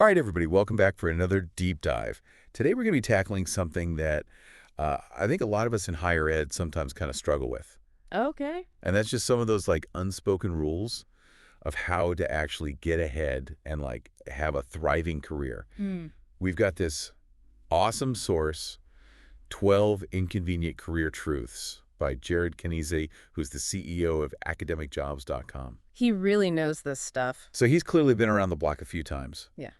All right, everybody, welcome back for another deep dive. Today we're going to be tackling something that I think a lot of us in higher ed sometimes kind of struggle with. Okay. And that's just some of those unspoken rules of how to actually get ahead and have a thriving career. Mm. We've got this awesome source, 12 Inconvenient Career Truths by Jared Kanize, who's the CEO of academicjobs.com. He really knows this stuff. So he's clearly been around the block a few times. Yeah.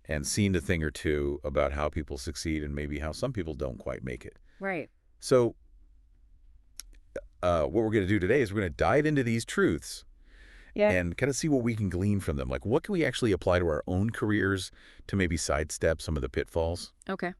And seen a thing or two about how people succeed and maybe how some people don't quite make it. Right. So what we're going to do today is we're going to dive into these truths and kind of see what we can glean from them. Like, what can we actually apply to our own careers to maybe sidestep some of the pitfalls Okay.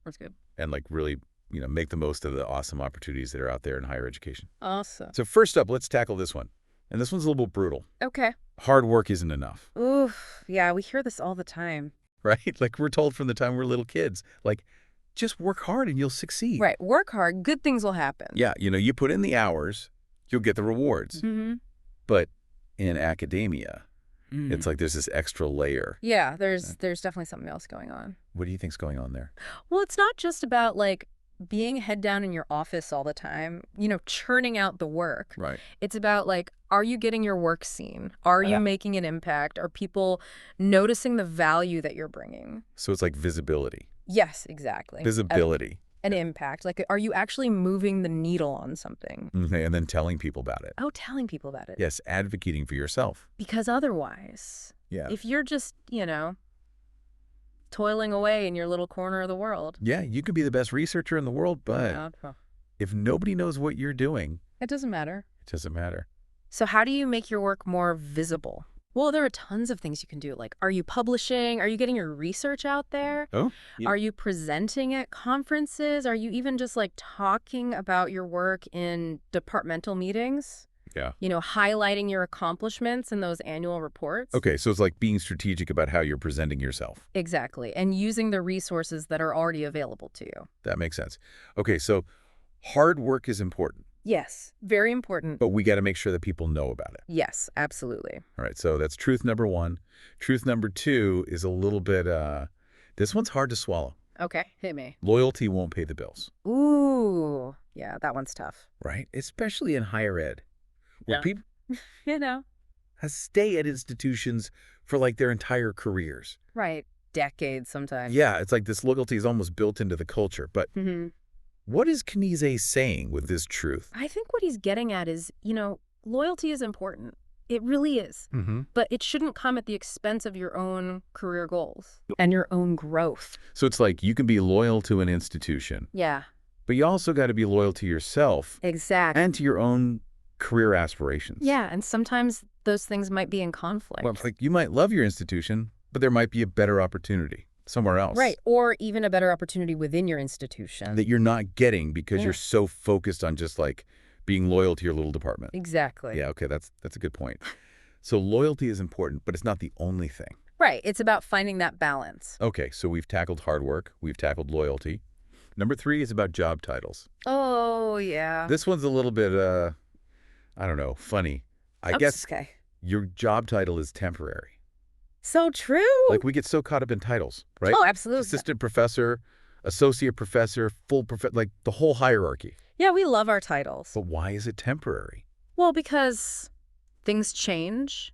That's good. and really, make the most of the awesome opportunities that are out there in higher education. Awesome. So first up, let's tackle this one. And this one's a little bit brutal. Okay. Hard work isn't enough, Oof. Yeah, we hear this all the time. right? Like we're told from the time we're little kids, just work hard and you'll succeed. Right. Work hard. Good things will happen. Yeah, you put in the hours, you'll get the rewards. Mm-hmm. But in academia, it's like there's this extra layer. Yeah, there's definitely something else going on. What do you think's going on there? Well, it's not just about being head down in your office all the time, churning out the work. Right. It's about are you getting your work seen? Are you Yeah. making an impact? Are people noticing the value that you're bringing? So it's like visibility. Yes, exactly. Visibility. An impact. Are you actually moving the needle on something? Mhm. And then telling people about it. Oh, telling people about it. Yes, advocating for yourself. Because otherwise, Yeah. if you're just, toiling away in your little corner of the world. Yeah, you could be the best researcher in the world, but if nobody knows what you're doing, it doesn't matter. it doesn't matter. So how do you make your work more visible? Well, there are tons of things you can do. Are you publishing? Are you getting your research out there? Oh, yeah. Are you presenting at conferences? Are you even just talking about your work in departmental meetings? Yeah. Highlighting your accomplishments in those annual reports? Okay, so it's like being strategic about how you're presenting yourself. Exactly. And using the resources that are already available to you. That makes sense. Okay, so hard work is important, Yes. Very important. but we got to make sure that people know about it. Yes, absolutely. All right, so that's truth number one. Truth number two is a little bit, this one's hard to swallow. Okay, hit me. Loyalty won't pay the bills, Ooh. Yeah, that one's tough. right? Especially in higher ed, where Yeah. people You know. stay at institutions for their entire careers. Right. Decades sometimes. Yeah, it's like this loyalty is almost built into the culture. But Mm-hmm. what is Kanize saying with this truth? I think what he's getting at is, loyalty is important. It really is. Mm-hmm. But it shouldn't come at the expense of your own career goals and your own growth. So it's like you can be loyal to an institution, Yeah, but you also got to be loyal to yourself exactly. and to your own career aspirations. Yeah, and sometimes those things might be in conflict. Well, you might love your institution, but there might be a better opportunity somewhere else. Right, or even a better opportunity within your institution. That you're not getting because Yeah. you're so focused on just being loyal to your little department. Exactly. Yeah, okay, that's a good point. So loyalty is important, but it's not the only thing. Right, it's about finding that balance. Okay, so we've tackled hard work, we've tackled loyalty. Number three is about job titles. Oh, yeah. This one's a little bit, I don't know, funny. I guess Okay. your job title is temporary. So true. We get so caught up in titles, right? Oh, absolutely. Assistant professor, associate professor, full professor, the whole hierarchy. Yeah, we love our titles. But why is it temporary? Well, because things change,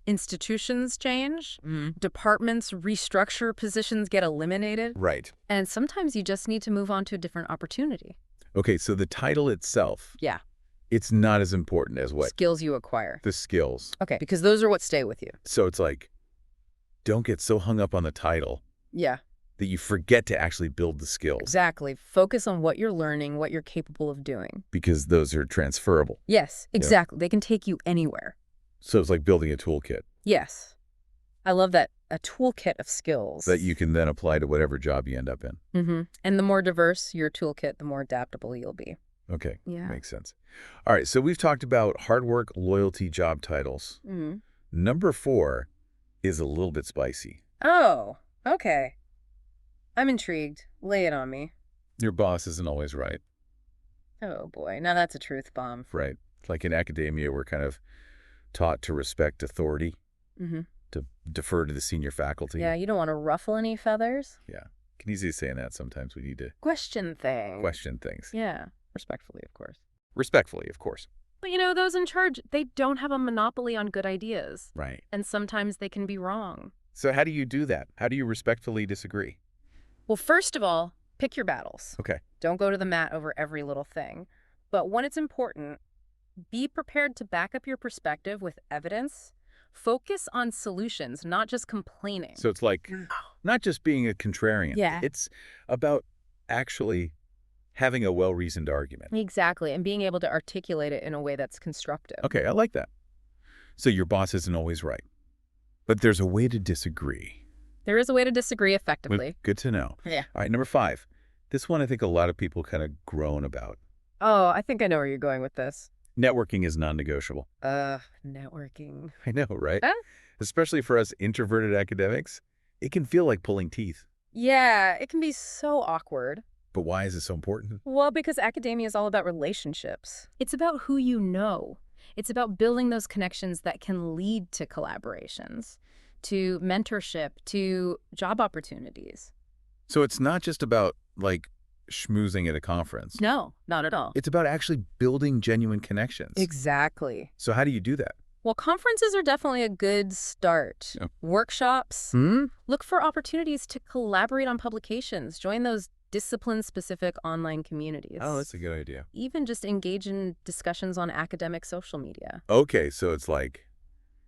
institutions change, departments restructure, positions get eliminated, Right. and sometimes you just need to move on to a different opportunity. Okay, so the title itself, Yeah. it's not as important as what? Skills you acquire. The skills. Okay, because those are what stay with you. So it's don't get so hung up on the title Yeah, that you forget to actually build the skills exactly. Focus on what you're learning, what you're capable of doing. because those are transferable. Yes, exactly. They can take you anywhere. So it's like building a toolkit Yes. I love that. A toolkit of skills. that you can then apply to whatever job you end up in. Mm-hmm. And the more diverse your toolkit, the more adaptable you'll be. Okay, Yeah. makes sense. All right, so we've talked about hard work, loyalty, job titles. Mm-hmm. Number four is a little bit spicy. Oh, okay. I'm intrigued. Lay it on me. Your boss isn't always right, Oh, boy. Now that's a truth bomb. right? Like in academia, we're kind of taught to respect authority. Mm-hmm. to defer to the senior faculty. Yeah, you don't want to ruffle any feathers. Yeah. Kinese's saying that sometimes we need to Question things. question things. Yeah, respectfully, of course. Respectfully, of course. But those in charge, they don't have a monopoly on good ideas. Right. And sometimes they can be wrong. So how do you do that? How do you respectfully disagree? Well, first of all, pick your battles. Okay. Don't go to the mat over every little thing. But when it's important, be prepared to back up your perspective with evidence. Focus on solutions, not just complaining. So it's like not just being a contrarian. Yeah. It's about actually having a well-reasoned argument. Exactly, and being able to articulate it in a way that's constructive. Okay, I like that. So your boss isn't always right, but there's a way to disagree. There is a way to disagree effectively. Good to know. Yeah. All right, number 5. This one I think a lot of people kind of groan about. Oh, I think I know where you're going with this. Networking is non-negotiable. Networking. I know, right? Huh? Especially for us introverted academics, it can feel like pulling teeth. Yeah, it can be so awkward. But why is it so important? Well, because academia is all about relationships. It's about who you know. It's about building those connections that can lead to collaborations, to mentorship, to job opportunities. So it's not just about, like, schmoozing at a conference. No, not at all. It's about actually building genuine connections. Exactly. So how do you do that? Well, conferences are definitely a good start. Yeah. Workshops. Look for opportunities to collaborate on publications. Join those discipline-specific online communities. Oh, that's a good idea. Even just engage in discussions on academic social media. Okay, so it's like,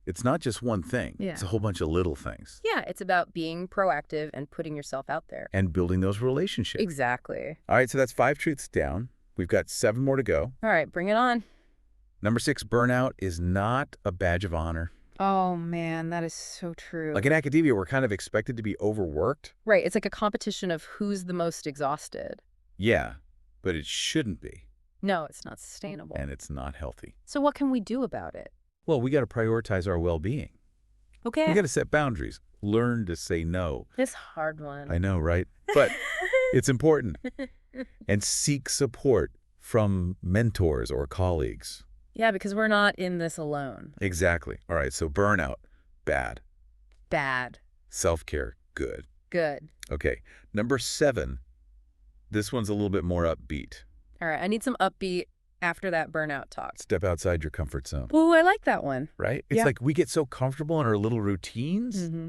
it's not just one thing. Yeah. It's a whole bunch of little things. Yeah, it's about being proactive and putting yourself out there. And building those relationships. Exactly. All right, so that's 5 truths down. We've got 7 more to go. All right, bring it on. Number 6, burnout is not a badge of honor. Oh, man, that is so true. Like in academia, we're kind of expected to be overworked. Right, it's like a competition of who's the most exhausted. Yeah, but it shouldn't be. No, it's not sustainable. And it's not healthy. So what can we do about it? Well, we got to prioritize our well-being. Okay. We got to set boundaries. Learn to say no. This hard one. I know, right? But it's important. And seek support from mentors or colleagues. Yeah, because we're not in this alone. Exactly. All right, so burnout, bad. Bad. Self-care, good. Good. Okay, number 7. This one's a little bit more upbeat. All right, I need some upbeat after that burnout talk. Step outside your comfort zone, Ooh, I like that one. right? It's Yeah. like we get so comfortable in our little routines, Mm-hmm.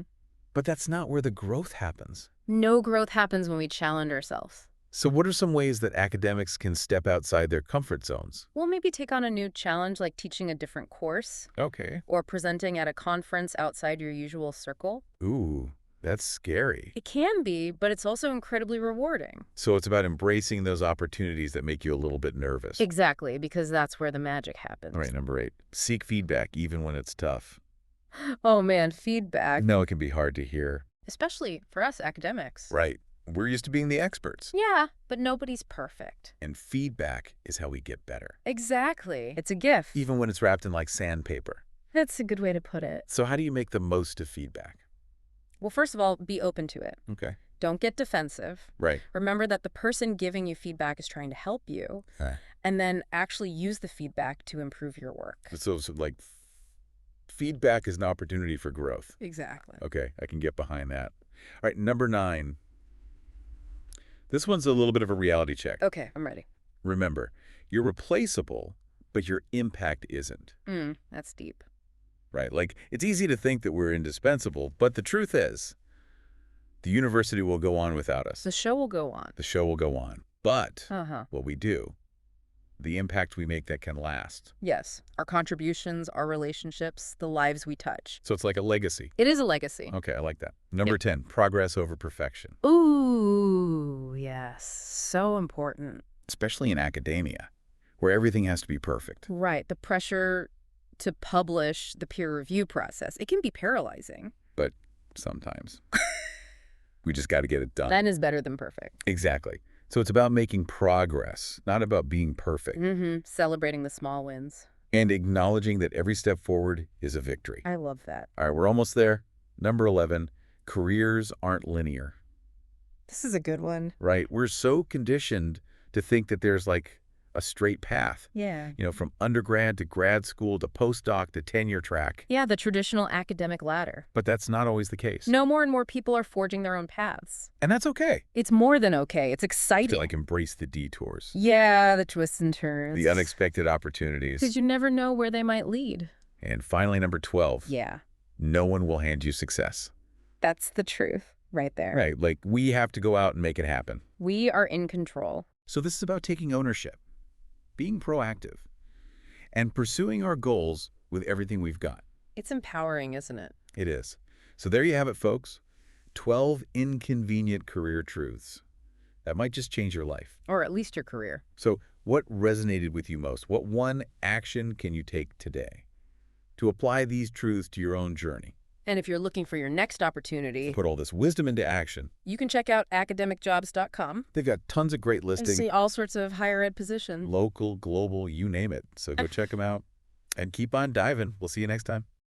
but that's not where the growth happens. No growth happens when we challenge ourselves. So what are some ways that academics can step outside their comfort zones? We'll maybe take on a new challenge like teaching a different course Okay. or presenting at a conference outside your usual circle. Ooh, that's scary. It can be, but it's also incredibly rewarding. So it's about embracing those opportunities that make you a little bit nervous. Exactly, because that's where the magic happens. All right, number 8. Seek feedback even when it's tough. Oh man, feedback. No, it can be hard to hear. Especially for us academics. Right. We're used to being the experts. Yeah, but nobody's perfect. And feedback is how we get better. Exactly. It's a gift. Even when it's wrapped in like sandpaper. That's a good way to put it. So how do you make the most of feedback? Well, first of all, be open to it. Okay. Don't get defensive. Right. Remember that the person giving you feedback is trying to help you. Okay. And then actually use the feedback to improve your work. So like feedback is an opportunity for growth. Exactly. Okay, I can get behind that. All right, number 9. This one's a little bit of a reality check. Okay, I'm ready. Remember, you're replaceable, but your impact isn't. That's deep. Right? Like, it's easy to think that we're indispensable, but the truth is, the university will go on without us. The show will go on. The show will go on. But Uh-huh. what we do, the impact we make that can last. Yes. Our contributions, our relationships, the lives we touch. So it's like a legacy. It is a legacy. Okay, I like that. Number 10, progress over perfection. Ooh, yes. So important. Especially in academia, where everything has to be perfect. Right. The pressure to publish, the peer review process, it can be paralyzing. But sometimes we just got to get it done. That is better than perfect. Exactly. So it's about making progress, not about being perfect. Celebrating the small wins. And acknowledging that every step forward is a victory. I love that. All right, we're almost there. Number 11, careers aren't linear, This is a good one. right? We're so conditioned to think that there's like a straight path, Yeah. from undergrad to grad school to postdoc to tenure track. Yeah, the traditional academic ladder. But that's not always the case. No, more and more people are forging their own paths. And that's okay. It's more than okay. It's To exciting. embrace the detours, Yeah, the twists and turns. the unexpected opportunities. Because you never know where they might lead. And finally, number 12, Yeah, no one will hand you success. that's the truth right there. Right, like we have to go out and make it happen. We are in control. So this is about taking ownership, being proactive, and pursuing our goals with everything we've got. It's empowering, isn't it? It is. So there you have it, folks. 12 inconvenient career truths that might just change your life. Or at least your career. So what resonated with you most? What one action can you take today to apply these truths to your own journey? And if you're looking for your next opportunity, Put all this wisdom into action. you can check out academicjobs.com They've got tons of great and listings, see all sorts of higher ed positions. local, global, you name it. So go check them out and keep on diving. We'll see you next time.